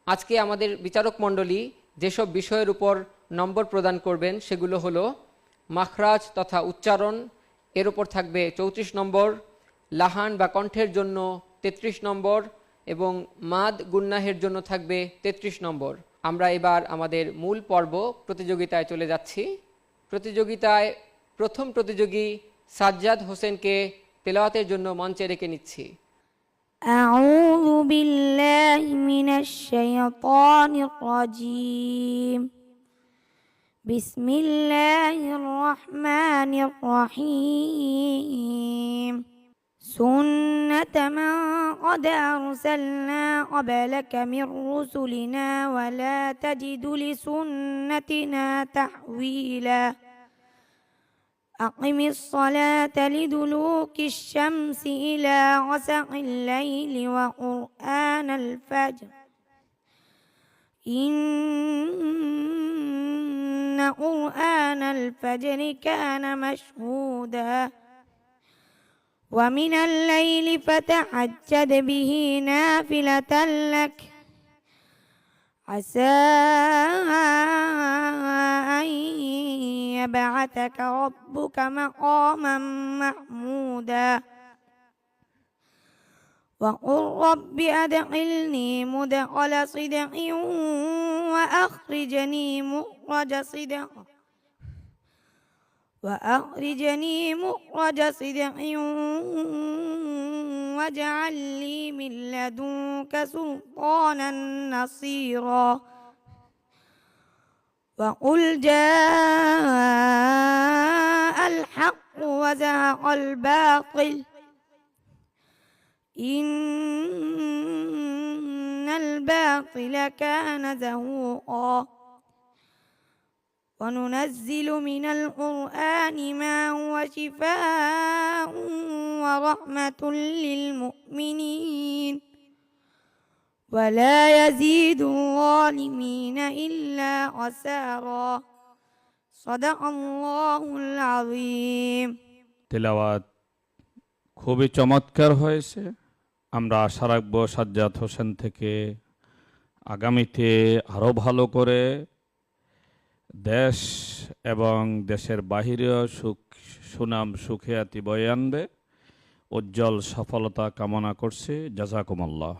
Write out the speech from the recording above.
আজকে আমাদের বিচারক মণ্ডলী যেসব বিষয়ের উপর নম্বর প্রদান করবেন সেগুলো হলো মাখরাজ তথা উচ্চারণ, এর উপর থাকবে 34 নম্বর, লাহান বা কণ্ঠের জন্য 33 নম্বর এবং মাদ গুন্নাহের জন্য থাকবে 33 নম্বর। আমরা এবার আমাদের মূল পর্ব প্রতিযোগিতায় চলে যাচ্ছি। প্রতিযোগিতায় প্রথম প্রতিযোগী সাজ্জাদ হোসেনকে তেলাওয়াতের জন্য মঞ্চে রেখে নিচ্ছি। أعوذ بالله من الشيطان الرجيم. بسم الله الرحمن الرحيم. سنة من قد أرسلنا قبلك من رسلنا ولا تجد لسنتنا تحويلا. أقم الصلاة لدلوك الشمس إلى غسق الليل وقرآن الفجر إن قرآن الفجر كان مشهودا ومن الليل فتهجد به نافلة لك عسى أن يبعثك ربك مقاما محمودا وقل رب أدخلني مدخل صدق وأخرجني مخرج صدق واجعل لي من لدنك سلطانا نصيرا وقل جاء الحق وزهق الباطل إن الباطل كان زهوقا وننزل من القرآن ما هو شفاء ورحمة للمؤمنين ولا يزيد الظالمين إلا خسارا صدق الله العظيم. তেলাওয়াত খুবই চমৎকার হয়েছে। আমরা আশা রাখবো সাজ্জাদ হোসেন থেকে আগামীতে আরও ভালো করে দেশ এবং দেশের বাহিরেও সুনাম সুখিয়াতি বয়ে আনবে। উজ্জ্বল সফলতা কামনা করছি। জাযাকুমুল্লাহ।